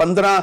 15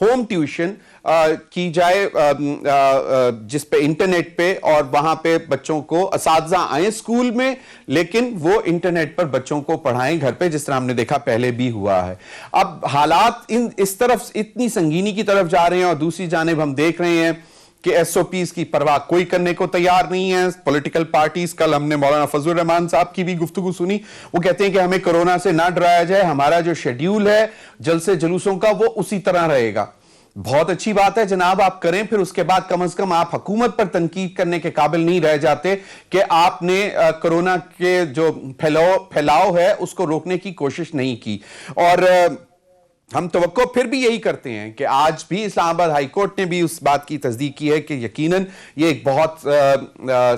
home tuition کی جائے جس پہ انٹرنیٹ پہ، اور وہاں پہ بچوں کو اساتذہ آئیں اسکول میں لیکن وہ انٹرنیٹ پر بچوں کو پڑھائیں گھر پہ، جس طرح ہم نے دیکھا پہلے بھی ہوا ہے۔ اب حالات اس طرف اتنی سنگینی کی طرف جا رہے ہیں، اور دوسری جانب ہم دیکھ رہے ہیں کہ ایس او پیز کی پرواہ کوئی کرنے کو تیار نہیں ہے۔ پولیٹیکل پارٹیز، کل ہم نے مولانا فضل الرحمان صاحب کی بھی گفتگو سنی، وہ کہتے ہیں کہ ہمیں کرونا سے نہ ڈرایا جائے، ہمارا جو شیڈیول ہے جلسے جلوسوں کا وہ اسی طرح رہے گا۔ بہت اچھی بات ہے جناب، آپ کریں، پھر اس کے بعد کم از کم آپ حکومت پر تنقید کرنے کے قابل نہیں رہ جاتے کہ آپ نے کرونا کے جو پھیلاؤ ہے اس کو روکنے کی کوشش نہیں کی۔ اور ہم توقع پھر بھی یہی کرتے ہیں کہ آج بھی اسلام آباد ہائی کورٹ نے بھی اس بات کی تصدیق کی ہے کہ یقیناً یہ ایک بہت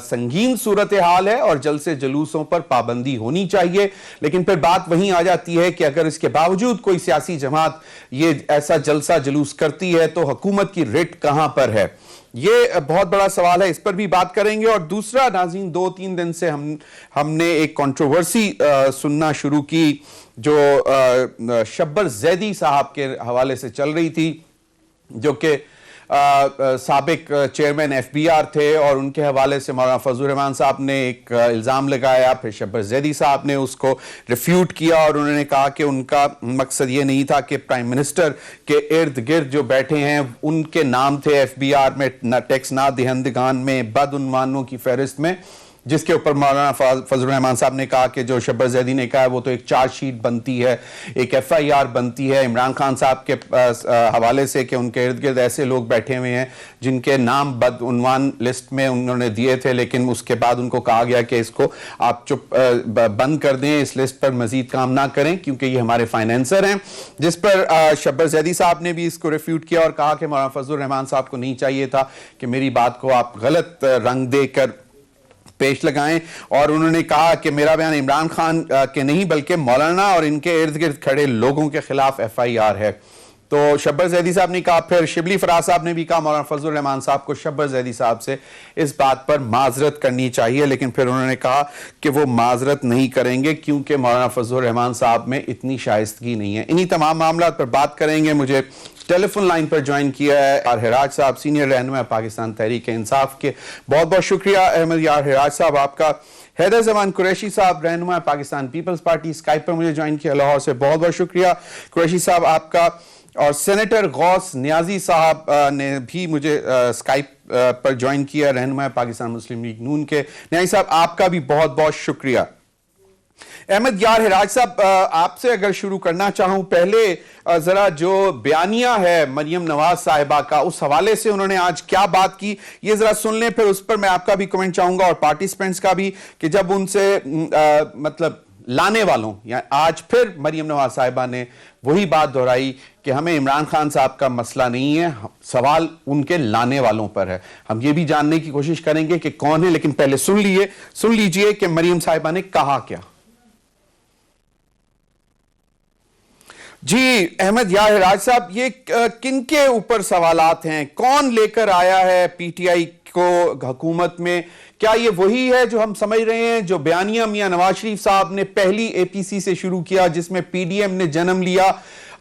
سنگین صورتحال ہے اور جلسے جلوسوں پر پابندی ہونی چاہیے، لیکن پھر بات وہیں آ جاتی ہے کہ اگر اس کے باوجود کوئی سیاسی جماعت یہ ایسا جلسہ جلوس کرتی ہے تو حکومت کی رٹ کہاں پر ہے؟ یہ بہت بڑا سوال ہے، اس پر بھی بات کریں گے۔ اور دوسرا ناظرین، 2-3 دن سے ہم نے ایک کنٹروورسی سننا شروع کی جو شبر زیدی صاحب کے حوالے سے چل رہی تھی، جو کہ سابق چیئرمین ایف بی آر تھے، اور ان کے حوالے سے مولانا فضل الرحمان صاحب نے ایک الزام لگایا، پھر شبر زیدی صاحب نے اس کو ریفیوٹ کیا، اور انہوں نے کہا کہ ان کا مقصد یہ نہیں تھا کہ پرائم منسٹر کے ارد گرد جو بیٹھے ہیں ان کے نام تھے ایف بی آر میں ٹیکس نہ دہندگان میں بدعنوانوں کی فہرست میں، جس کے اوپر مولانا فضل الرحمان صاحب نے کہا کہ جو شبر زیدی نے کہا ہے وہ تو ایک چارج شیٹ بنتی ہے، ایک ایف آئی آر بنتی ہے عمران خان صاحب کے حوالے سے کہ ان کے ارد گرد ایسے لوگ بیٹھے ہوئے ہیں جن کے نام بدعنوان لسٹ میں انہوں نے دیے تھے، لیکن اس کے بعد ان کو کہا گیا کہ اس کو آپ چپ بند کر دیں، اس لسٹ پر مزید کام نہ کریں کیونکہ یہ ہمارے فائنینسر ہیں، جس پر شبر زیدی صاحب نے بھی اس کو ریفیوٹ کیا اور کہا کہ مولانا فضل الرحمان صاحب کو نہیں چاہیے تھا کہ میری بات کو آپ غلط رنگ دے کر پیش لگائیں، اور انہوں نے کہا کہ میرا بیان عمران خان کے نہیں بلکہ مولانا اور ان کے ارد گرد کھڑے لوگوں کے خلاف ایف آئی آر ہے۔ تو شبر زیدی صاحب نے کہا، پھر شبلی فراز صاحب نے بھی کہا مولانا فضل الرحمان صاحب کو شبر زیدی صاحب سے اس بات پر معذرت کرنی چاہیے، لیکن پھر انہوں نے کہا کہ وہ معذرت نہیں کریں گے کیونکہ مولانا فضل الرحمان صاحب میں اتنی شائستگی نہیں ہے۔ انہی تمام معاملات پر بات کریں گے۔ مجھے ٹیلی فون لائن پر جوائن کیا ہے یار ہراج صاحب، سینئر رہنما پاکستان تحریک انصاف کے۔ بہت بہت شکریہ احمد یار ہراج صاحب آپ کا۔ حیدر زمان قریشی صاحب، رہنما پاکستان پیپلز پارٹی، اسکائپ پر مجھے جوائن کیا لاہور سے، بہت بہت شکریہ قریشی صاحب آپ کا۔ اور سینیٹر غوث نیازی صاحب نے بھی مجھے اسکائپ پر جوائن کیا، رہنما پاکستان مسلم لیگ نون کے۔ نیازی صاحب آپ کا بھی بہت بہت شکریہ۔ احمد یار ہراج صاحب، آپ سے اگر شروع کرنا چاہوں، پہلے ذرا جو بیانیہ ہے مریم نواز صاحبہ کا، اس حوالے سے انہوں نے آج کیا بات کی یہ ذرا سن لیں، پھر اس پر میں آپ کا بھی کمنٹ چاہوں گا اور پارٹیسپینٹس کا بھی، کہ جب ان سے مطلب لانے والوں یا آج پھر مریم نواز صاحبہ نے وہی بات دہرائی کہ ہمیں عمران خان صاحب کا مسئلہ نہیں ہے، سوال ان کے لانے والوں پر ہے۔ ہم یہ بھی جاننے کی کوشش کریں گے کہ کون ہے، لیکن پہلے سن لیجئے کہ مریم صاحبہ نے کہا کیا۔ جی احمد یار ہراج صاحب، یہ کن کے اوپر سوالات ہیں؟ کون لے کر آیا ہے پی ٹی آئی کو حکومت میں؟ کیا یہ وہی ہے جو ہم سمجھ رہے ہیں جو بیانیہ میاں نواز شریف صاحب نے پہلی اے پی سی سے شروع کیا جس میں پی ڈی ایم نے جنم لیا؟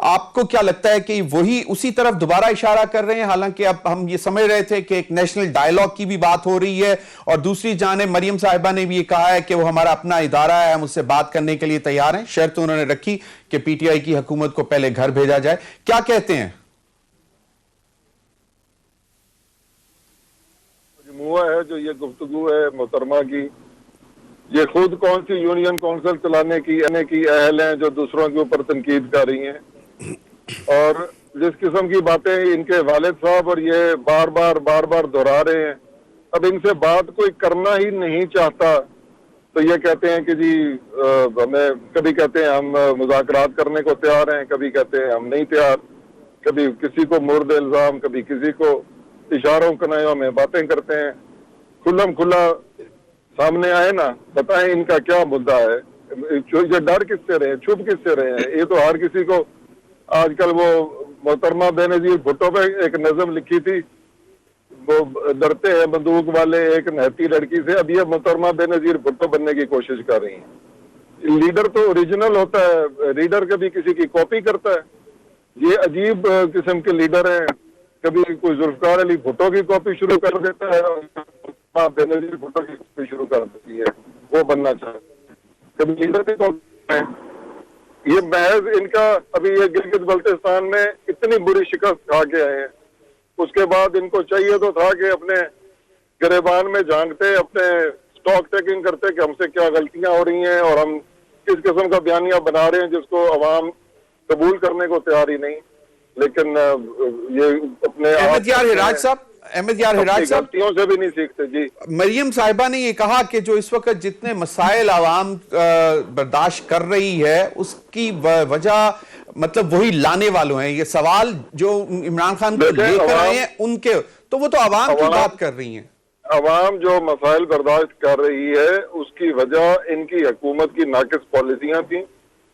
آپ کو کیا لگتا ہے کہ وہی اسی طرف دوبارہ اشارہ کر رہے ہیں؟ حالانکہ اب ہم یہ سمجھ رہے تھے کہ ایک نیشنل ڈائیلاگ کی بھی بات ہو رہی ہے، اور دوسری جانب مریم صاحبہ نے بھی یہ کہا ہے کہ وہ ہمارا اپنا ادارہ ہے، ہم اس سے بات کرنے کے لیے تیار ہیں۔ شرط انہوں نے رکھی کہ پی ٹی آئی کی حکومت کو پہلے گھر بھیجا جائے۔ کیا کہتے ہیں؟ مجموعہ ہے جو یہ گفتگو ہے محترمہ کی، یہ خود کون سی یونین کونسل چلانے کی اہل ہیں جو دوسروں کے اوپر تنقید کر رہی ہیں، اور جس قسم کی باتیں ان کے والد صاحب اور یہ بار بار دہرا رہے ہیں، اب ان سے بات کوئی کرنا ہی نہیں چاہتا تو یہ کہتے ہیں کہ جی ہمیں، کبھی کہتے ہیں ہم مذاکرات کرنے کو تیار ہیں، کبھی کہتے ہیں ہم نہیں تیار، کبھی کسی کو مورد الزام، کبھی کسی کو اشاروں کنایوں میں باتیں کرتے ہیں۔ کھلم کھلا سامنے آئے نا، بتائیں ان کا کیا مدعا ہے؟ یہ ڈر کس سے رہے ہیں، چھپ کس سے رہے ہیں؟ یہ تو ہر کسی کو، آج کل وہ محترمہ بے نظیر بھٹو پہ ایک نظم لکھی تھی، وہ ڈرتے ہیں بندوق والے ایک نہتی لڑکی سے، اب یہ محترمہ بے نظیر بھٹو بننے کی کوشش کر رہی ہیں۔ لیڈر تو اوریجنل ہوتا ہے، ریڈر کبھی کسی کی کاپی کرتا ہے؟ یہ عجیب قسم کے لیڈر ہیں. کبھی کوئی ذوالفقار علی بھٹو کی کاپی شروع کر دیتا ہے اور بے نظیر بھٹو کی کاپی شروع کر دیتی ہے, وہ بننا چاہتا ہے. کبھی لیڈر کی کاپی ہے. یہ محض ان کا ابھی یہ گلگت بلتستان میں اتنی بری شکست کھا کے آئے ہیں, اس کے بعد ان کو چاہیے تو تھا کہ اپنے گریبان میں جھانکتے, اپنے اسٹاک ٹیکنگ کرتے کہ ہم سے کیا غلطیاں ہو رہی ہیں اور ہم کس قسم کا بیانیہ بنا رہے ہیں جس کو عوام قبول کرنے کو تیار ہی نہیں. لیکن یہ اپنے احمد یار ہراج صاحب غلطیوں سے بھی نہیں سیکھتے. جی, مریم صاحبہ نے یہ کہا کہ جو اس وقت جتنے مسائل عوام برداشت کر رہی ہے اس کی وجہ مطلب وہی لانے والوں ہیں. یہ سوال جو عمران خان کو لے کر آئے ہیں ان کے, تو وہ تو عوام کی بات کر رہی ہیں. عوام جو مسائل برداشت کر رہی ہے اس کی وجہ ان کی حکومت کی ناقص پالیسیاں تھیں.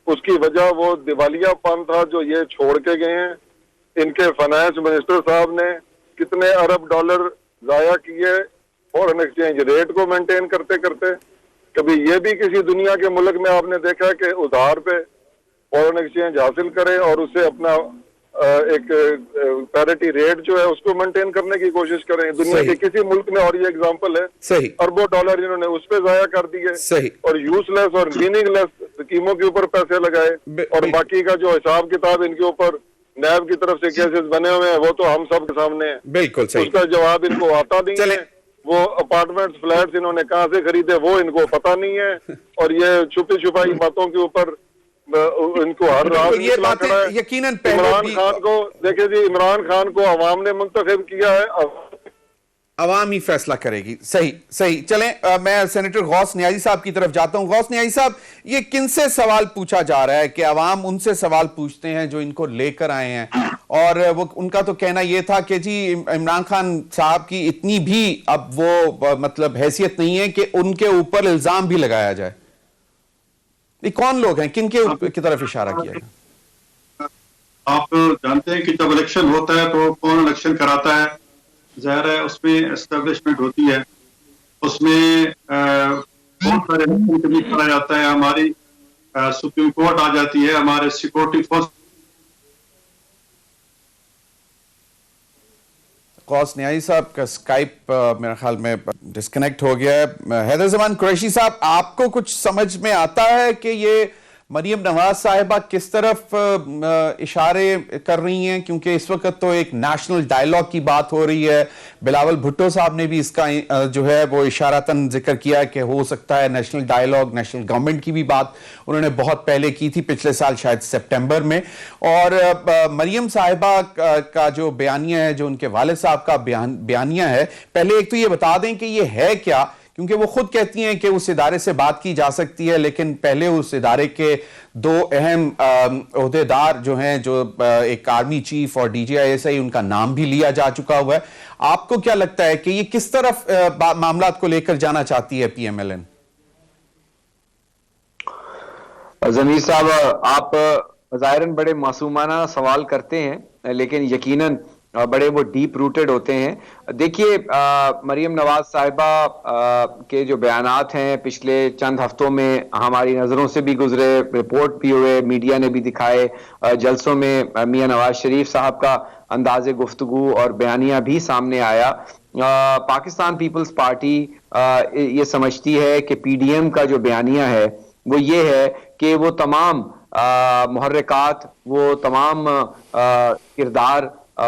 اس کی وجہ وہ دیوالیہ پن تھا جو یہ چھوڑ کے گئے ہیں. ان کے فائنانس منسٹر صاحب نے کتنے ارب ڈالر ضائع کیے فورن ایکسچینج ریٹ کو مینٹین کرتے کرتے. کبھی یہ بھی کسی دنیا کے ملک میں آپ نے دیکھا کہ ادھار پہ فورن ایکسچینج حاصل کرے اور اسے اپنا ایک پیرٹی ریٹ جو ہے اس کو مینٹین کرنے کی کوشش کریں. دنیا کے کسی ملک میں, اور یہ اگزامپل ہے, صحیح اربوں ڈالر انہوں نے اس پہ ضائع کر دیے صحیح اور یوز لیس اور میننگ لیس اسکیموں کے اوپر پیسے لگائے. اور باقی کا جو حساب کتاب ان کے اوپر نیب کی طرف سے کیسز بنے ہوئے ہیں وہ تو ہم سب کے سامنے ہیں. بالکل صحیح. اس کا جواب ان کو آتا نہیں ہے. وہ اپارٹمنٹ فلیٹس انہوں نے کہاں سے خریدے وہ ان کو پتا نہیں ہے. اور یہ چھپی چھپائی باتوں کے اوپر ان کو ہر رات یہ باتیں یقیناً عمران خان کو دیکھیں جی, عمران خان کو عوام نے منتخب کیا ہے, عوام ہی فیصلہ کرے گی. صحیح. چلیں میں سینیٹر غوث نیازی صاحب کی طرف جاتا ہوں. غوث نیازی صاحب, یہ کن سے سوال پوچھا جا رہا ہے کہ عوام ان سے سوال پوچھتے ہیں جو ان کو لے کر آئے ہیں, اور وہ ان کا تو کہنا یہ تھا کہ جی عمران خان صاحب کی اتنی بھی اب وہ مطلب حیثیت نہیں ہے کہ ان کے اوپر الزام بھی لگایا جائے. یہ کون لوگ ہیں, کن کی طرف اشارہ کیا ہے؟ آپ جانتے ہیں کہ جب الیکشن ہوتا ہے تو کون الیکشن کراتا ہے, ظاہر ہے اس میں اسٹیبلشمنٹ ہوتی ہے, اس میں بہت سارے الیکشن کمیٹی کرا جاتا ہے, ہماری سپریم کورٹ آ جاتی ہے, ہمارے سیکورٹی فورس. غوث نیازی صاحب کا سکائپ میرے خیال میں ڈسکنیکٹ ہو گیا ہے. حیدر زمان قریشی صاحب, آپ کو کچھ سمجھ میں آتا ہے کہ یہ مریم نواز صاحبہ کس طرف اشارے کر رہی ہیں؟ کیونکہ اس وقت تو ایک نیشنل ڈائیلاگ کی بات ہو رہی ہے. بلاول بھٹو صاحب نے بھی اس کا جو ہے وہ اشارتاً ذکر کیا کہ ہو سکتا ہے نیشنل ڈائیلاگ, نیشنل گورنمنٹ کی بھی بات انہوں نے بہت پہلے کی تھی, پچھلے سال شاید سپٹمبر میں. اور مریم صاحبہ کا جو بیانیہ ہے, جو ان کے والد صاحب کا بیانیہ ہے, پہلے ایک تو یہ بتا دیں کہ یہ ہے کیا, کیونکہ وہ خود کہتی ہیں کہ اس ادارے سے بات کی جا سکتی ہے, لیکن پہلے اس ادارے کے دو اہم عہدیدار جو ہیں, جو ایک آرمی چیف اور D G I S I, ان کا نام بھی لیا جا چکا ہوا ہے. آپ کو کیا لگتا ہے کہ یہ کس طرف معاملات کو لے کر جانا چاہتی ہے پی ایم ایل این؟ ضمیر صاحب, آپ ظاہراً بڑے معصومانہ سوال کرتے ہیں, لیکن یقیناً بڑے وہ ڈیپ روٹڈ ہوتے ہیں. دیکھیے, مریم نواز صاحبہ کے جو بیانات ہیں پچھلے چند ہفتوں میں ہماری نظروں سے بھی گزرے, رپورٹ بھی ہوئے, میڈیا نے بھی دکھائے, جلسوں میں میاں نواز شریف صاحب کا انداز گفتگو اور بیانیہ بھی سامنے آیا. پاکستان پیپلز پارٹی یہ سمجھتی ہے کہ پی ڈی ایم کا جو بیانیہ ہے وہ یہ ہے کہ وہ تمام محرکات, وہ تمام کردار,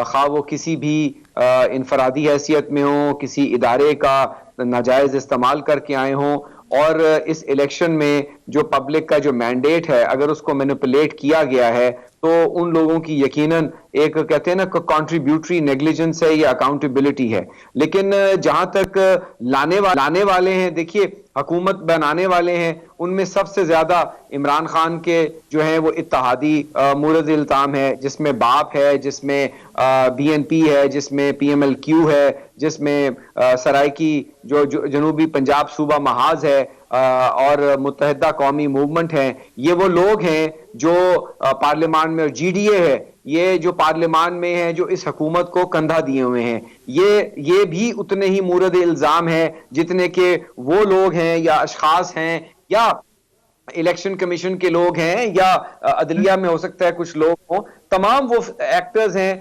خواہ وہ کسی بھی انفرادی حیثیت میں ہوں, کسی ادارے کا ناجائز استعمال کر کے آئے ہوں, اور اس الیکشن میں جو پبلک کا جو مینڈیٹ ہے اگر اس کو مینیپولیٹ کیا گیا ہے تو ان لوگوں کی یقیناً ایک کہتے ہیں نا کنٹریبیوٹری نیگلیجنس ہے یا اکاؤنٹیبلٹی ہے. لیکن جہاں تک لانے والے ہیں, دیکھیے حکومت بنانے والے ہیں, ان میں سب سے زیادہ عمران خان کے جو ہیں وہ اتحادی مورد الزام ہے, جس میں باپ ہے, جس میں بی این پی ہے, جس میں پی ایم ایل کیو ہے, جس میں سرائکی جو جنوبی پنجاب صوبہ محاذ ہے, اور متحدہ قومی موومنٹ ہیں. یہ وہ لوگ ہیں جو پارلیمان میں, اور جی ڈی اے ہے یہ جو پارلیمان میں ہیں, جو اس حکومت کو کندھا دیے ہوئے ہیں. یہ بھی اتنے ہی مورد الزام ہے جتنے کہ وہ لوگ ہیں یا اشخاص ہیں یا الیکشن کمیشن کے لوگ ہیں یا عدلیہ میں ہو سکتا ہے کچھ لوگ ہوں تمام وہ ایکٹرز ہیں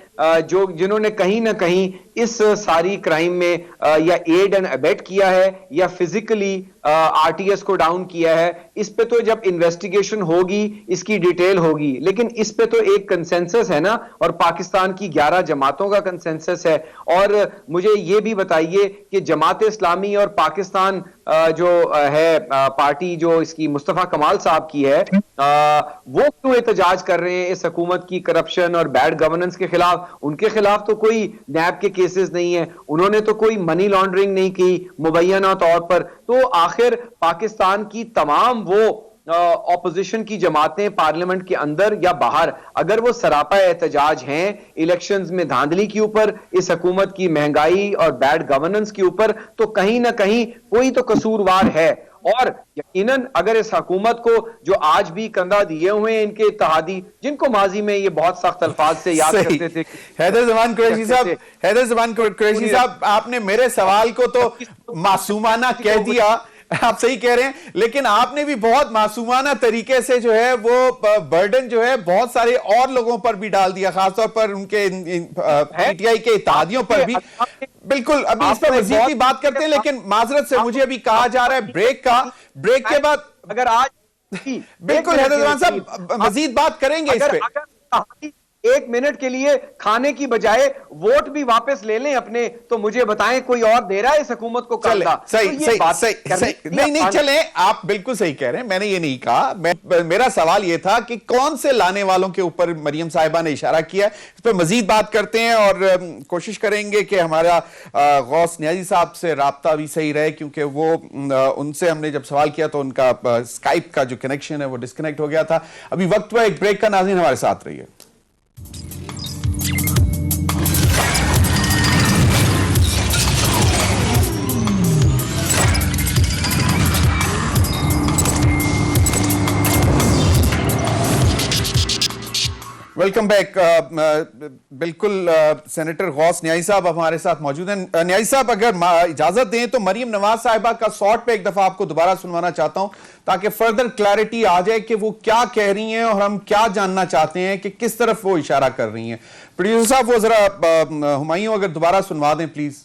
جو جنہوں نے کہیں نہ کہیں اس ساری کرائم میں یا ایڈ اینڈ ابیٹ کیا ہے یا فزیکلی آر ٹی ایس کو ڈاؤن کیا ہے. اس پہ تو جب انویسٹیگیشن ہوگی اس کی ڈیٹیل ہوگی, لیکن اس پہ تو ایک کنسنسس ہے نا, اور پاکستان کی 11 جماعتوں کا کنسنسس ہے. اور مجھے یہ بھی بتائیے کہ جماعت اسلامی اور پاکستان جو ہے پارٹی جو اس کی مصطفیٰ کمال صاحب کی ہے, وہ کیوں احتجاج کر رہے ہیں اس حکومت کی کرپشن اور بیڈ گورننس کے خلاف؟ ان کے خلاف تو کوئی نیب کے کیسز نہیں ہیں, انہوں نے تو کوئی منی لانڈرنگ نہیں کی مبینہ طور پر. تو آخر پاکستان کی تمام وہ اپوزیشن کی جماعتیں پارلیمنٹ کے اندر یا باہر اگر وہ سراپا احتجاج ہیں الیکشنز میں دھاندلی کے اوپر, اس حکومت کی مہنگائی اور بیڈ گورننس کے اوپر, تو کہیں نہ کہیں کوئی تو قصوروار ہے. اور یقیناً اگر اس حکومت کو جو آج بھی کندھا دیے ہوئے ہیں ان کے اتحادی, جن کو ماضی میں یہ بہت سخت الفاظ سے یاد کرتے تھے, حیدر زمان قریشی صاحب آپ نے میرے سوال کو تو معصومانہ کہہ دیا, آپ صحیح کہہ رہے ہیں, لیکن آپ نے بھی بہت معصومانہ طریقے سے جو ہے وہ برڈن جو ہے بہت سارے اور لوگوں پر بھی ڈال دیا, خاص طور پر ان کے پی ٹی آئی کے اتحادیوں پر بھی. بالکل, ابھی اس پر مزید بھی بات کرتے ہیں, لیکن معذرت سے مجھے ابھی کہا جا رہا ہے بریک کے بعد اگر آج بالکل حیدر زمان صاحب مزید بات کریں گے اس پہ. 1 منٹ کے لیے کھانے کی بجائے ووٹ بھی واپس لے لیں اپنے, تو مجھے بتائیں کوئی اور دے رہا ہے اس حکومت کو کندھا؟ نہیں چلیں, آپ بالکل صحیح کہہ رہے ہیں, میں نے یہ نہیں کہا. میرا سوال یہ تھا کہ کون سے لانے والوں کے اوپر مریم صاحبہ نے اشارہ کیا ہے, اس پہ مزید بات کرتے ہیں اور کوشش کریں گے کہ ہمارا غوث نیازی صاحب سے رابطہ بھی صحیح رہے, کیونکہ وہ ان سے ہم نے جب سوال کیا تو ان کا اسکائپ کا جو کنیکشن ہے وہ ڈسکنیکٹ ہو گیا تھا. ابھی وقت ہوا ایک بریک کا, ناظرین ہمارے ساتھ رہیے. Welcome back. بالکل سینیٹر غوث نیازی صاحب ہمارے ساتھ موجود ہیں. نیازی صاحب اگر اجازت دیں تو مریم نواز صاحبہ کا شارٹ پہ ایک دفعہ آپ کو دوبارہ سنوانا چاہتا ہوں تاکہ فردر کلیئرٹی آ جائے کہ وہ کیا کہہ رہی ہیں اور ہم کیا جاننا چاہتے ہیں کہ کس طرف وہ اشارہ کر رہی ہیں. پروڈیوسر صاحب وہ ذرا ہمایوں اگر دوبارہ سنوا دیں پلیز.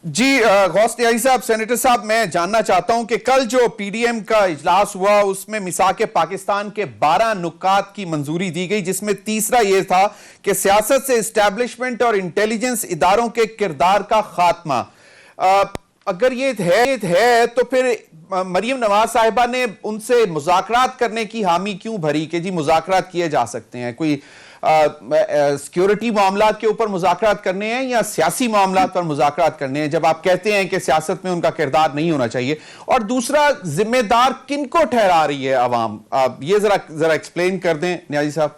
جی غوث نیازی صاحب, سینیٹر صاحب میں جاننا چاہتا ہوں کہ کل جو پی ڈی ایم کا اجلاس ہوا اس میں میثاق پاکستان کے 12 نکات کی منظوری دی گئی, جس میں تیسرا یہ تھا کہ سیاست سے اسٹیبلشمنٹ اور انٹیلیجنس اداروں کے کردار کا خاتمہ. اگر یہ ہے تو پھر مریم نواز صاحبہ نے ان سے مذاکرات کرنے کی حامی کیوں بھری کہ جی مذاکرات کیے جا سکتے ہیں؟ کوئی سیکیورٹی معاملات کے اوپر مذاکرات کرنے ہیں یا سیاسی معاملات پر مذاکرات کرنے ہیں, جب آپ کہتے ہیں کہ سیاست میں ان کا کردار نہیں ہونا چاہیے؟ اور دوسرا, ذمہ دار کن کو ٹھہرا رہی ہے عوام؟ یہ ذرا ایکسپلین کر دیں نیازی صاحب.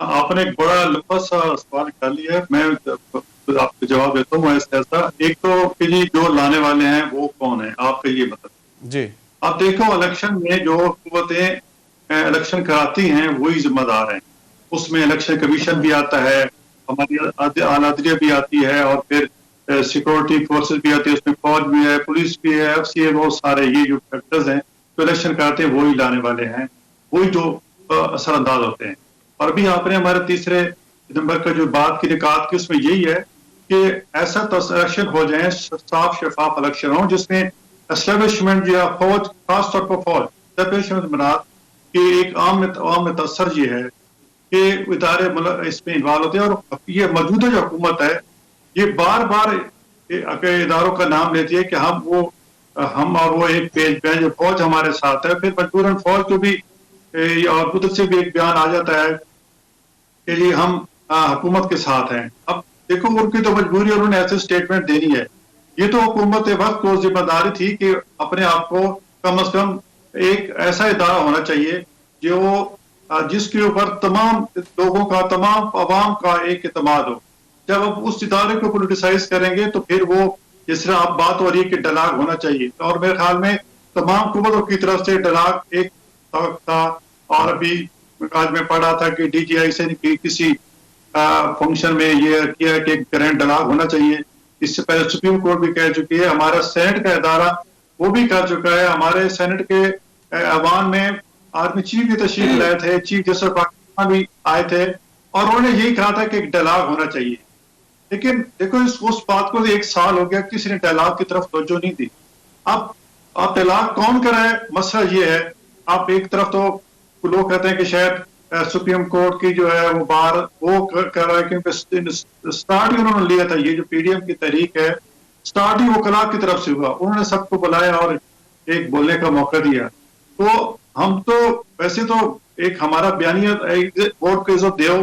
آپ نے ایک بڑا لمبا سا سوال کر لیا ہے, میں آپ کو جواب دیتا ہوں ایسا. ایک تو کہ جی جو لانے والے ہیں وہ کون ہیں, آپ کا یہ مطلب جی. آپ دیکھو الیکشن میں جو قوتیں الیکشن کراتی ہیں وہی ذمہ دار ہیں. اس میں الیکشن کمیشن بھی آتا ہے, ہماری عدلیہ بھی آتی ہے, اور پھر سیکورٹی فورسز بھی آتی ہے, اس میں فوج بھی ہے, پولیس بھی ہے, ایف سی ہے, بہت سارے یہ جو فیکٹرز ہیں جو الیکشن کراتے ہیں وہی لانے والے ہیں, وہی جو اثر انداز ہوتے ہیں. اور ابھی آپ نے ہمارے 3 نمبر کا جو بات کی نکات کی اس میں یہی ہے کہ ایسا الیکشن ہو جائیں, صاف شفاف الیکشن ہو جس میں اسٹیبلشمنٹ یا فوج, خاص طور پر فوج اسٹیبلشمنٹ بنا کہ ایک عام میں تاثر یہ ہے کہ ادارے اس میں انوالو ہوتے ہیں. اور یہ موجودہ جو حکومت ہے یہ بار بار اداروں کا نام لیتی ہے کہ ہم اور وہ ایک پیج پہ ہیں, جو فوج ہمارے ساتھ ہے. پھر مجبوراً فوج کو بھی اور ادھر سے بھی ایک بیان آ جاتا ہے کہ یہ ہم حکومت کے ساتھ ہیں. اب دیکھو ان کی تو مجبوری, انہوں نے ایسے اسٹیٹمنٹ دینی ہے. یہ تو حکومت وقت کو ذمہ داری تھی کہ اپنے آپ کو کم از کم ایک ایسا ادارہ ہونا چاہیے جو جس کے اوپر تمام لوگوں کا, تمام عوام کا ایک اعتماد ہو. جب آپ اس ادارے کو پولیٹیسائز کریں گے تو پھر وہ جس طرح آپ بات ہو رہی ہے کہ ڈلاگ ہونا چاہیے, اور میرے خیال میں تمام قوتوں کی طرف سے ڈلاگ ایک تھا. اور ابھی آج میں پڑھا تھا کہ ڈی جی آئی سے کسی فنکشن میں یہ کیا کہ گرینڈ ڈلاگ ہونا چاہیے. اس سے پہلے سپریم کورٹ بھی کہہ چکی ہے, ہمارا سینٹ کا ادارہ وہ بھی کہہ چکا ہے, ہمارے سینٹ کے ایوان میں آرمی چیف بھی تشریف لائے تھے, چیف جسٹس پاکستان بھی آئے تھے, اور انہوں نے یہی کہا تھا کہ ایک ڈائلاگ ہونا چاہیے. لیکن دیکھو اس بات کو 1 سال ہو گیا, کسی نے ڈائلاگ کی طرف توجہ نہیں دی. اب آپ ڈائلاگ کون کرائے, مسئلہ یہ ہے. آپ ایک طرف تو لوگ کہتے ہیں کہ شاید سپریم کورٹ کی جو ہے وہ بار وہ کر رہا ہے, کیونکہ سٹارٹ ہی انہوں نے لیا تھا, یہ جو پی ڈی ایم کی تحریک ہے سٹارٹ ہی وکلاء کی طرف سے ہوا. انہوں نے سب کو بلایا اور ایک بولنے کا موقع دیا. تو ہم تو ویسے تو ایک ہمارا بیانیہ ووٹ کو عزت دیو,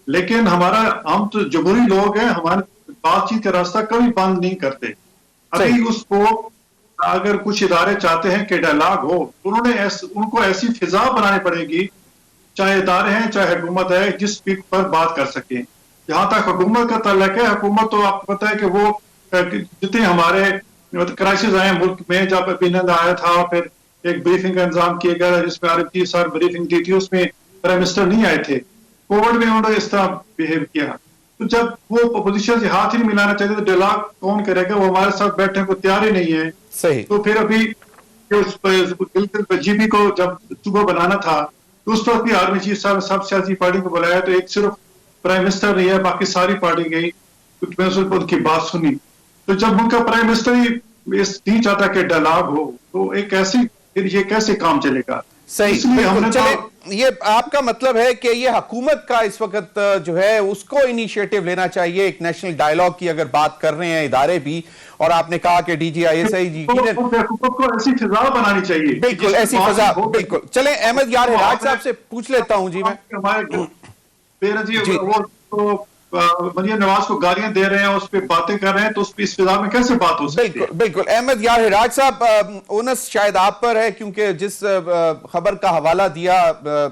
لیکن ہم تو جمہوری لوگ ہیں, ہمارے بات چیت کا راستہ کبھی بند نہیں کرتے. ابھی اس کو اگر کچھ ادارے چاہتے ہیں کہ ڈائلاگ ہو تو ان کو ایسی فضا بنانی پڑے گی, چاہے ادارے ہیں چاہے حکومت ہے, جس پر بات کر سکیں. جہاں تک حکومت کا تعلق ہے, حکومت تو آپ کو پتا ہے کہ وہ جتنے ہمارے کرائسس آئے ملک میں, جب ابھینند آیا تھا پھر ایک بریفنگ کا انتظام کیا گیا جس میں عارف صاحب بریفنگ دی تھی, اس میں پرائم منسٹر نہیں آئے تھے. کووڈ میں انہوں نے اس طرح بہیو کیا. تو جب وہ اپوزیشن سے ہاتھ ہی نہیں ملانا چاہتے تو ڈائلاگ کون کرے گا, وہ ہمارے ساتھ بیٹھنے کو تیار ہی نہیں ہے. صحیح. تو پھر ابھی جی بی کو جب صبح بنانا تھا تو اس وقت بھی آرمی چیف صاحب سب سیاسی پارٹی کو بلایا, تو ایک صرف پرائم منسٹر نہیں ہے, باقی ساری پارٹی گئی. کچھ میں ان کی بات سنی, تو جب ان کا پرائم منسٹر ہی نہیں چاہتا کہ ڈائلاگ ہو تو ایک ایسی پھر یہ کیسے کام چلے گا. صحیح. یہ آپ کا مطلب ہے کہ یہ حکومت کا اس وقت جو ہے اس کو انیشیٹو لینا چاہیے, ایک نیشنل ڈائیلاگ کی اگر بات کر رہے ہیں ادارے بھی, اور آپ نے کہا کہ ڈی جی آئی ایس آئی جی حکومت کو ایسی فضا بنانی چاہیے. بالکل ایسی فضا, بالکل. چلیں احمد یار ہراج صاحب سے پوچھ لیتا ہوں. جی میں مریم نواز کو گالیاں دے رہے ہیں, اس پہ باتیں کر رہے ہیں, تو اس فضا میں کیسے بات ہو سکتی ہے؟ بالکل. احمد یار ہراج صاحب, اونس شاید آپ پر ہے, کیونکہ جس خبر کا حوالہ دیا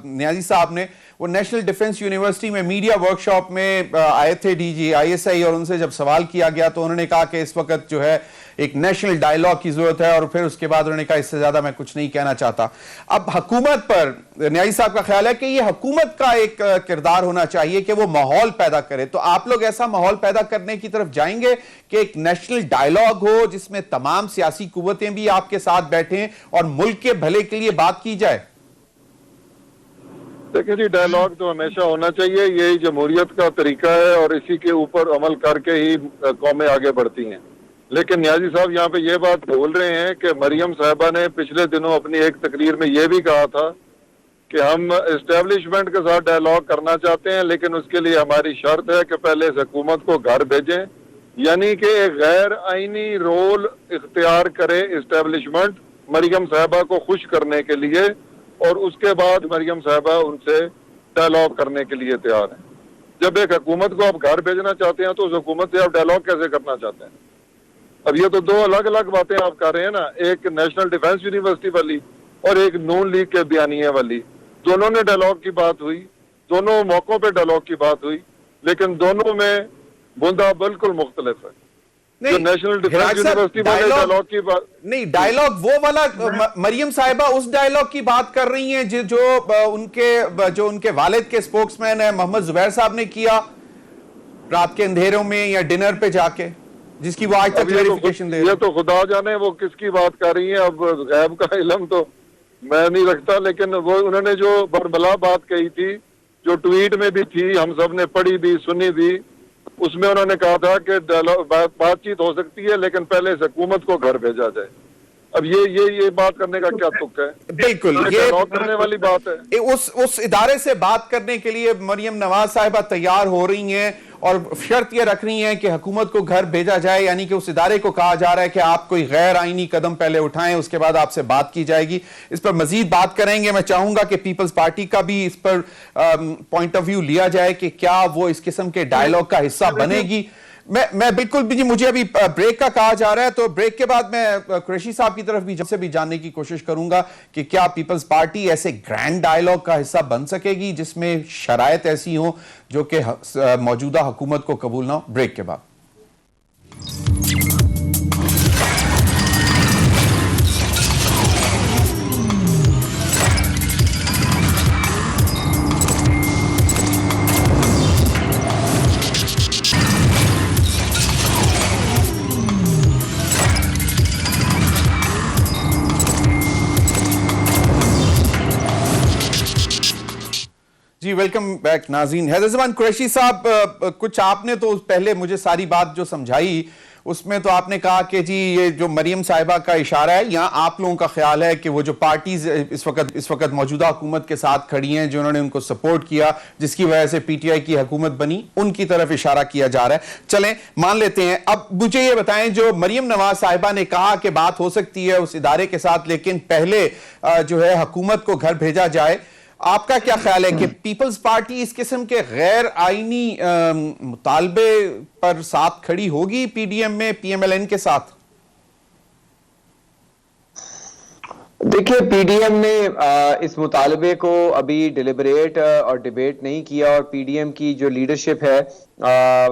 نیازی صاحب نے, وہ نیشنل ڈیفنس یونیورسٹی میں میڈیا ورکشاپ میں آئے تھے ڈی جی آئی ایس آئی, اور ان سے جب سوال کیا گیا تو انہوں نے کہا کہ اس وقت جو ہے ایک نیشنل ڈائیلاگ کی ضرورت ہے, اور پھر اس کے بعد انہوں نے کہا اس سے زیادہ میں کچھ نہیں کہنا چاہتا. اب حکومت پر نیازی صاحب کا خیال ہے کہ یہ حکومت کا ایک کردار ہونا چاہیے کہ وہ ماحول پیدا کرے, تو آپ لوگ ایسا ماحول پیدا کرنے کی طرف جائیں گے کہ ایک نیشنل ڈائیلاگ ہو جس میں تمام سیاسی قوتیں بھی آپ کے ساتھ بیٹھیں اور ملک کے بھلے کے لیے بات کی جائے؟ دیکھیں جی, ڈائیلاگ تو ہمیشہ ہونا چاہیے, یہی جمہوریت کا طریقہ ہے, اور اسی کے اوپر عمل کر کے ہی قومیں آگے بڑھتی ہیں. لیکن نیازی صاحب یہاں پہ یہ بات بھول رہے ہیں کہ مریم صاحبہ نے پچھلے دنوں اپنی ایک تقریر میں یہ بھی کہا تھا کہ ہم اسٹیبلشمنٹ کے ساتھ ڈائیلاگ کرنا چاہتے ہیں, لیکن اس کے لیے ہماری شرط ہے کہ پہلے اس حکومت کو گھر بھیجیں, یعنی کہ ایک غیر آئینی رول اختیار کرے اسٹیبلشمنٹ مریم صاحبہ کو خوش کرنے کے لیے, اور اس کے بعد مریم صاحبہ ان سے ڈائیلاگ کرنے کے لیے تیار ہیں. جب ایک حکومت کو آپ گھر بھیجنا چاہتے ہیں تو اس حکومت سے آپ ڈائیلاگ کیسے کرنا چاہتے ہیں؟ اب یہ تو 2 الگ الگ باتیں آپ کر رہے ہیں نا, ایک نیشنل ڈیفنس یونیورسٹی والی اور ایک نون لیگ کے بیانیے والی. دونوں نے ڈائیلاگ کی بات ہوئی, دونوں موقعوں پہ ڈائیلاگ کی بات ہوئی, لیکن دونوں میں بندہ بالکل مختلف ہے. نیشنل ڈیفنس یونیورسٹی والے ڈائیلاگ کی بات نہیں, ڈائیلاگ وہ والا مریم صاحبہ اس ڈائیلاگ کی بات کر رہی ہیں جو ان کے والد کے سپوکس مین ہیں محمد زبیر صاحب نے کیا رات کے اندھیروں میں یا ڈنر پہ جا کے, جس کی وہ آج تک کلیریفیکیشن دے رہے ہیں. یہ تو خدا جانے وہ کس کی بات کر رہی ہیں, اب غیب کا علم تو میں نہیں رکھتا, لیکن وہ انہوں نے جو بربلا بات کہی تھی, جو ٹویٹ میں بھی تھی, ہم سب نے پڑھی بھی سنی بھی, اس میں انہوں نے کہا تھا کہ بات چیت ہو سکتی ہے لیکن پہلے اس حکومت کو گھر بھیجا جائے. اب یہ بات کرنے کا کیا تک ہے؟ بالکل یہ کرنے والی بات ہے. اس ادارے سے بات کرنے کے لیے مریم نواز صاحبہ تیار ہو رہی ہیں, اور شرط یہ رکھ رہی ہیں کہ حکومت کو گھر بھیجا جائے, یعنی کہ اس ادارے کو کہا جا رہا ہے کہ آپ کوئی غیر آئینی قدم پہلے اٹھائیں, اس کے بعد آپ سے بات کی جائے گی. اس پر مزید بات کریں گے. میں چاہوں گا کہ پیپلز پارٹی کا بھی اس پر پوائنٹ آف ویو لیا جائے کہ کیا وہ اس قسم کے ڈائیلاگ کا حصہ بنے گی. میں بالکل بھی, مجھے ابھی بریک کا کہا جا رہا ہے, تو بریک کے بعد میں قریشی صاحب کی طرف بھی جاننے کی کوشش کروں گا کہ کیا پیپلز پارٹی ایسے گرینڈ ڈائیلاگ کا حصہ بن سکے گی جس میں شرائط ایسی ہوں جو کہ موجودہ حکومت کو قبول نہ ہو. بریک کے بعد جی ویلکم بیک ناظرین. حیدر زمان قریشی صاحب, کچھ آپ نے تو پہلے مجھے ساری بات جو سمجھائی اس میں تو آپ نے کہا کہ جی یہ جو مریم صاحبہ کا اشارہ ہے, یہاں آپ لوگوں کا خیال ہے کہ وہ جو پارٹیز اس وقت موجودہ حکومت کے ساتھ کھڑی ہیں, جنہوں نے ان کو سپورٹ کیا, جس کی وجہ سے پی ٹی آئی کی حکومت بنی, ان کی طرف اشارہ کیا جا رہا ہے. چلیں مان لیتے ہیں. اب مجھے یہ بتائیں, جو مریم نواز صاحبہ نے کہا کہ بات ہو سکتی ہے اس ادارے کے ساتھ, لیکن پہلے جو ہے حکومت کو گھر بھیجا جائے, آپ کا کیا خیال ہے کہ پیپلز پارٹی اس قسم کے غیر آئینی مطالبے پر ساتھ کھڑی ہوگی پی ڈی ایم میں پی ایم ایل این کے ساتھ؟ دیکھیے پی ڈی ایم نے اس مطالبے کو ابھی ڈیلیبریٹ اور ڈیبیٹ نہیں کیا, اور پی ڈی ایم کی جو لیڈرشپ ہے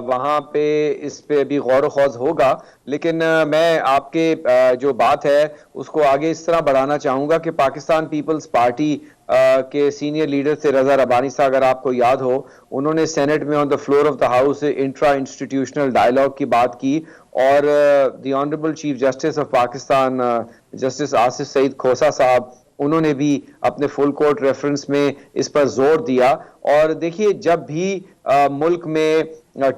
وہاں پہ اس پہ ابھی غور و خوض ہوگا. لیکن میں آپ کے جو بات ہے اس کو آگے اس طرح بڑھانا چاہوں گا کہ پاکستان پیپلز پارٹی کے سینئر لیڈر سے رضا ربانی صاحب, اگر آپ کو یاد ہو, انہوں نے سینٹ میں on the floor of the house intra institutional dialogue کی بات کی, اور the honourable chief justice of Pakistan justice Asif Saeed Khosa صاحب, انہوں نے بھی اپنے فل کورٹ ریفرنس میں اس پر زور دیا. اور دیکھیے جب بھی ملک میں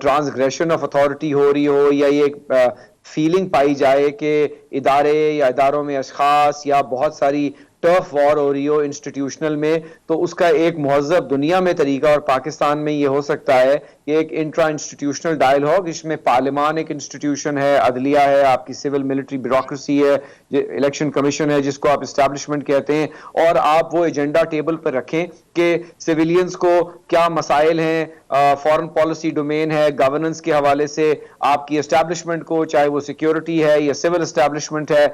ٹرانسگریشن آف اتھارٹی ہو رہی ہو, یا یہ فیلنگ پائی جائے کہ ادارے یا اداروں میں اشخاص یا بہت ساری ٹرف وار ہو رہی ہو انسٹیٹیوشنل میں, تو اس کا ایک مہذب دنیا میں طریقہ اور پاکستان میں یہ ہو سکتا ہے کہ ایک انٹرا انسٹیٹیوشنل ڈائیلاگ, جس میں پارلیمان ایک انسٹیٹیوشن ہے, عدلیہ ہے, آپ کی سول ملٹری بیوروکریسی ہے, الیکشن کمیشن ہے جس کو آپ اسٹیبلشمنٹ کہتے ہیں, اور آپ وہ ایجنڈا ٹیبل پر رکھیں کہ سویلینز کو کیا مسائل ہیں, فارن پالیسی ڈومین ہے, گورننس کے حوالے سے آپ کی اسٹیبلشمنٹ کو, چاہے وہ سیکیورٹی ہے یا سول اسٹیبلشمنٹ ہے,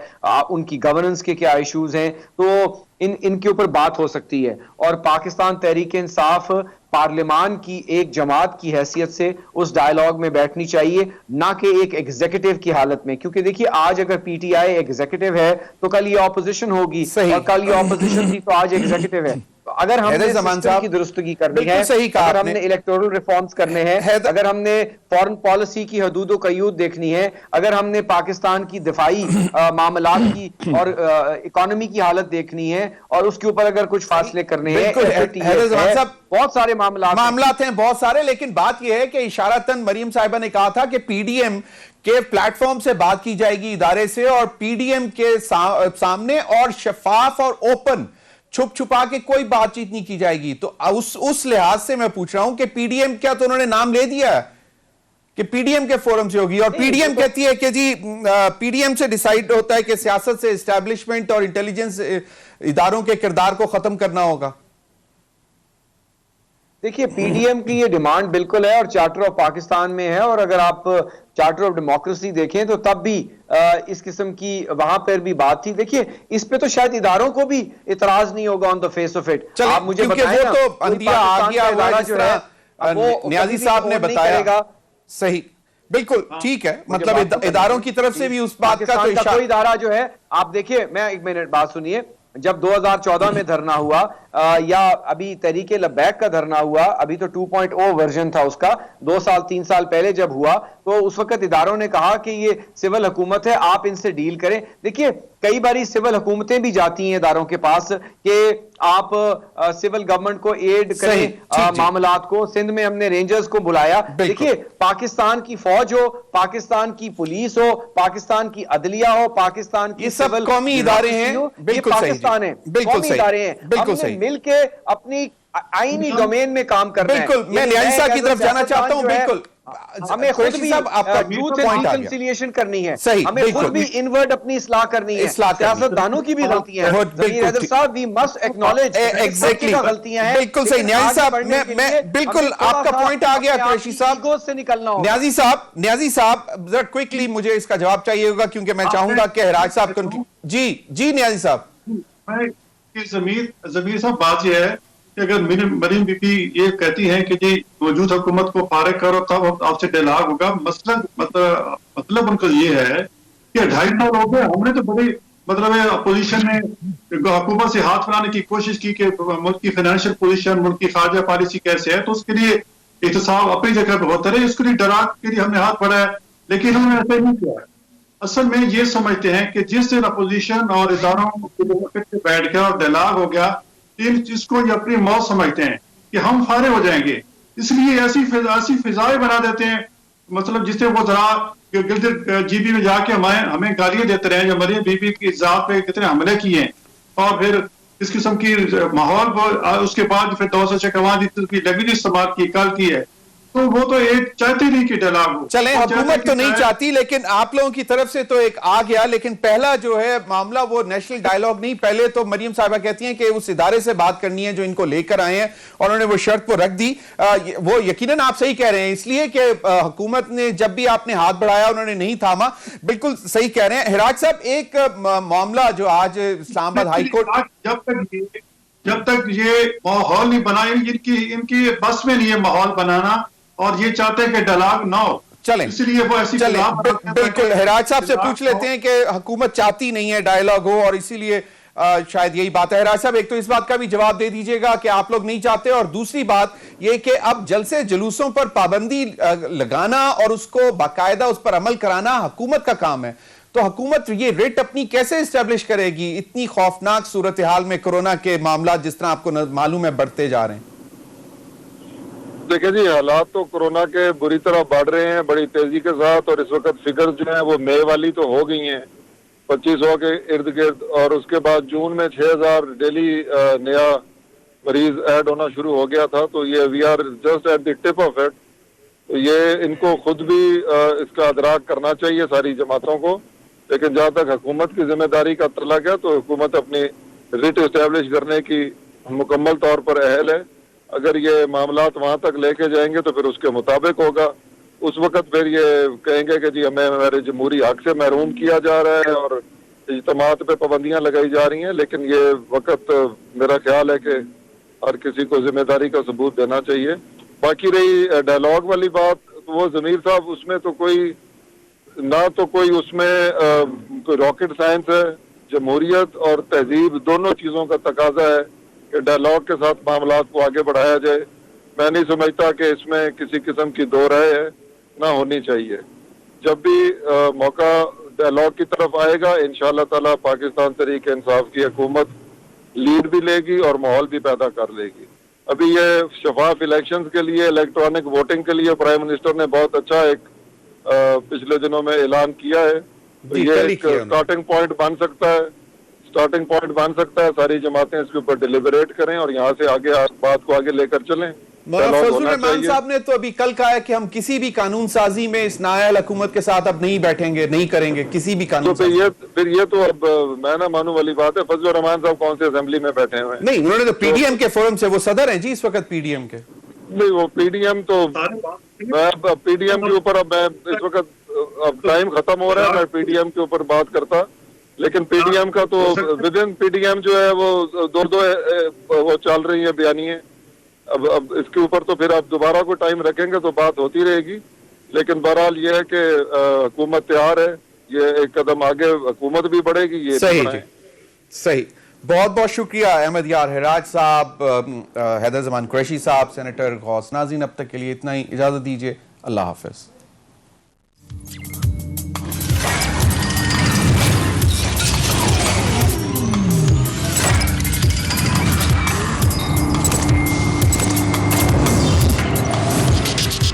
ان کی گورننس کے کیا ایشوز ہیں, تو ان کے اوپر بات ہو سکتی ہے. اور پاکستان تحریک انصاف پارلیمان کی ایک جماعت کی حیثیت سے اس ڈائیلاگ میں بیٹھنی چاہیے, نہ کہ ایک ایگزیکٹو کی حالت میں, کیونکہ دیکھیے آج اگر پی ٹی آئی ایگزیکٹو ہے تو کل یہ اپوزیشن ہوگی, اور کل یہ اپوزیشن تھی تو آج ایگزیکٹو ہے. اگر ہم نے سسٹم کی درستگی کرنی ہے, اگر ہم نے الیکٹورل ریفارمز کرنے ہیں, اگر ہم نے فارن پالیسی کی حدود و قیود دیکھنی ہے, اگر ہم نے پاکستان کی دفاعی معاملات کی اور اکانومی کی حالت دیکھنی ہے, اور اس کے اوپر اگر کچھ فاصلے کرنے ہیں, بہت سارے معاملات ہیں, بہت سارے. لیکن بات یہ ہے کہ اشارتاً مریم صاحبہ نے کہا تھا کہ پی ڈی ایم کے پلیٹ فارم سے بات کی جائے گی ادارے سے, اور پی ڈی ایم کے سامنے اور شفاف اور اوپن, چھپ چھپا کے کوئی بات چیت نہیں کی جائے گی. تو اس لحاظ سے میں پوچھ رہا ہوں کہ پی ڈی ایم, کیا تو انہوں نے نام لے دیا ہے کہ پی ڈی ایم کے فورم سے ہوگی, اور پی ڈی ایم کہتی ہے کہ جی پی ڈی ایم سے ڈیسائیڈ ہوتا ہے کہ سیاست سے اسٹیبلشمنٹ اور انٹیلیجنس اداروں کے کردار کو ختم کرنا ہوگا. دیکھیے پی ڈی ایم کی یہ ڈیمانڈ بالکل ہے, اور چارٹر آف پاکستان میں ہے, اور اگر آپ چارٹر آف ڈیموکریسی دیکھیں تو تب بھی اس قسم کی وہاں پر بھی بات تھی. دیکھیے اس پہ تو شاید اداروں کو بھی اعتراض نہیں ہوگا آن دا فیس آف اٹ. آپ مجھے بتائیں نا, وہ تو اندیا آ گیا ہوا جس طرح نیازی صاحب نے بتایا. صحیح, بالکل ٹھیک ہے, مطلب اداروں کی طرف سے بھی اس بات کا تو کوئی ادارہ جو ہے, آپ دیکھیے, میں ایک منٹ بات سنیے, جب 2014 میں دھرنا ہوا یا ابھی تحریک لبیک کا دھرنا ہوا, ابھی تو 2.0 ورژن تھا اس کا, 2 سال 3 سال پہلے جب ہوا تو اس وقت اداروں نے کہا کہ یہ سول حکومت ہے, آپ ان سے ڈیل کریں. دیکھیے کئی باری سول حکومتیں بھی جاتی ہیں اداروں کے پاس کہ آپ سول گورنمنٹ کو ایڈ کریں معاملات کو. سندھ میں ہم نے رینجرز کو بلایا. دیکھیے پاکستان کی فوج ہو, پاکستان کی پولیس ہو, پاکستان کی عدلیہ ہو, پاکستان کی سب قومی ادارے ہیں, بالکل پاکستان ہے, قومی ادارے ہیں, ہم نے مل کے اپنی آئینی ڈومین میں کام کرنا ہے. بالکل, میں نیازی صاحب کی طرف جانا چاہتا ہوں. بالکل, ہمیں خود بھی ٹروتھ اینڈ ریکنسیلیشن کرنی ہے, ہمیں خود بھی انورڈ اپنی اصلاح کرنی ہے. سیاست دانوں کی بھی غلطیاں ہیں, حیدر صاحب, وی مسٹ ایکنالج غلطیاں ہیں. بالکل صحیح نیازی صاحب, میں بالکل آپ کا پوائنٹ آ گیا قریشی صاحب سے نکلنا ہوگا. نیازی صاحب ذرا کوئکلی مجھے اس کا جواب چاہیے ہوگا, کیونکہ میں چاہوں گا کہ حراج صاحب کو. جی نیازی صاحب. ضمیر صاحب, بات یہ ہے کہ اگر مریم بی بی یہ کہتی ہیں کہ جی موجود حکومت کو فارغ کرو تب آپ سے ڈائلاگ ہوگا, مطلب ان کا یہ ہے کہ 2.5 سال ہو گئے, ہم نے تو بڑی اپوزیشن نے حکومت سے ہاتھ بنانے کی کوشش کی کہ ملک کی فائنینشیل پوزیشن, ملک کی خارجہ پالیسی کیسے ہے, تو اس کے لیے احتساب اپنی جگہ پہ ہوتا رہے, اس کے لیے ڈرا کے لیے ہم نے ہاتھ بڑھایا, لیکن انہوں نے ایسا نہیں کیا. اصل میں یہ سمجھتے ہیں کہ جس دن اپوزیشن اور اداروں کے بیٹھ گیا اور ڈائلاگ ہو گیا, جس کو یہ اپنی موت سمجھتے ہیں کہ ہم فارغ ہو جائیں گے. اس لیے ایسی فضائیں بنا دیتے ہیں, مطلب جس سے وہ ذرا گلگت جی بی میں جا کے ہمیں گالیاں دیتے رہے جو مریم بی بی کی ذات پہ کتنے حملے کیے ہیں, اور پھر اس قسم کی ماحول اس کے بعد پھر 200 شکوان کی لبی استعمال کی کل کی ہے. تو وہ تو ایک چاہتے نہیں کہ ڈائلاگ ہو. چلیں حکومت تو نہیں چاہتی, لیکن آپ لوگوں کی طرف سے تو ایک آ گیا. لیکن پہلا جو ہے معاملہ وہ نیشنل ڈائیلاگ نہیں, پہلے تو مریم صاحبہ کہتی ہیں کہ اس ادارے سے بات کرنی ہے جو ان کو لے کر آئے ہیں, اور انہوں نے وہ شرط کو رکھ دی. وہ یقیناً آپ صحیح کہہ رہے ہیں, اس لیے کہ حکومت نے جب بھی آپ نے ہاتھ بڑھایا انہوں نے نہیں تھاما. بالکل صحیح کہہ رہے ہیں حراج صاحب. ایک معاملہ جو آج اسلام آباد ہائی کورٹ, جب تک یہ ماحول نہیں بنا, ان کی بس میں نہیں ہے ماحول بنانا, اور یہ چاہتے ہیں کہ ڈائلاگ نہ ہو. چلیں اس لیے وہ ایسی بالکل حراج صاحب سے پوچھ لیتے ہیں کہ حکومت چاہتی نہیں ہے ڈائیلاگ ہو, اور اسی لیے شاید یہی بات ہے. حراج صاحب ایک تو اس بات کا بھی جواب دے دیجئے گا کہ آپ لوگ نہیں چاہتے, اور دوسری بات یہ کہ اب جلسے جلوسوں پر پابندی لگانا اور اس کو باقاعدہ اس پر عمل کرانا حکومت کا کام ہے. تو حکومت یہ ریٹ اپنی کیسے اسٹیبلش کرے گی اتنی خوفناک صورتحال میں کرونا کے معاملات جس طرح آپ کو معلوم ہے بڑھتے جا رہے ہیں؟ دیکھیں جی, حالات تو کورونا کے بری طرح بڑھ رہے ہیں بڑی تیزی کے ساتھ, اور اس وقت فگر جو ہیں وہ مئی والی تو ہو گئی ہیں 2500 کے ارد گرد, اور اس کے بعد جون میں 6000 ڈیلی نیا مریض ایڈ ہونا شروع ہو گیا تھا. تو یہ we are just at the tip of it. تو یہ ان کو خود بھی اس کا ادراک کرنا چاہیے ساری جماعتوں کو. لیکن جہاں تک حکومت کی ذمہ داری کا تعلق ہے تو حکومت اپنی ریٹ اسٹیبلش کرنے کی مکمل طور پر اہل ہے. اگر یہ معاملات وہاں تک لے کے جائیں گے تو پھر اس کے مطابق ہوگا. اس وقت پھر یہ کہیں گے کہ جی ہمیں ہمارے جمہوری حق سے محروم کیا جا رہا ہے اور اجتماعات پہ پابندیاں لگائی جا رہی ہیں. لیکن یہ وقت میرا خیال ہے کہ ہر کسی کو ذمہ داری کا ثبوت دینا چاہیے. باقی رہی ڈائیلاگ والی بات, وہ ضمیر صاحب اس میں تو کوئی نہ تو کوئی اس میں کوئی راکٹ سائنس ہے. جمہوریت اور تہذیب دونوں چیزوں کا تقاضا ہے کہ ڈائیلاگ کے ساتھ معاملات کو آگے بڑھایا جائے. میں نہیں سمجھتا کہ اس میں کسی قسم کی دو رائے ہے, نہ ہونی چاہیے. جب بھی موقع ڈائیلاگ کی طرف آئے گا انشاءاللہ تعالی پاکستان تحریک انصاف کی حکومت لیڈ بھی لے گی اور ماحول بھی پیدا کر لے گی. ابھی یہ شفاف الیکشنز کے لیے, الیکٹرانک ووٹنگ کے لیے پرائم منسٹر نے بہت اچھا ایک پچھلے دنوں میں اعلان کیا ہے. یہ ایک سٹارٹنگ پوائنٹ بن سکتا ہے. ساری جماعتیں اس کے اوپر ڈیلیبریٹ کریں اور یہاں سے آگے بات کو آگے لے کر چلیں. مولانا فضل الرحمان صاحب نے تو ابھی کل کہا ہے کہ ہم کسی بھی قانون سازی میں اس نااہل حکومت کے ساتھ اب نہیں بیٹھیں گے, نہیں کریں گے کسی بھی قانون سازی. پھر یہ تو اب میں نہ مانوں والی بات ہے. فضل الرحمان صاحب کون سے اسمبلی میں بیٹھے ہوئے ہیں؟ نہیں, انہوں نے تو پی ڈی ایم کے فورم سے, وہ صدر ہیں جی اس وقت پی ڈی ایم کے. نہیں, وہ پی ڈی ایم تو پی ڈی ایم کے اوپر اب میں اس وقت اب ٹائم ختم ہو رہا ہے, میں پی ڈی ایم کے اوپر بات کرتا. لیکن پی ڈی ایم کا تو ود ان پی ڈی ایم جو ہے وہ دو وہ چل رہی ہیں بیانیے. اب اس کے اوپر تو پھر آپ دوبارہ کو ٹائم رکھیں گے تو بات ہوتی رہے گی. لیکن بہرحال یہ ہے کہ حکومت تیار ہے, یہ ایک قدم آگے حکومت بھی بڑھے گی. یہ صحیح. بہت بہت شکریہ احمد یار حراج صاحب, حیدر زمان قریشی صاحب, سینیٹر غوث. ناظرین اب تک کے لیے اتنا ہی, اجازت دیجیے. اللہ حافظ.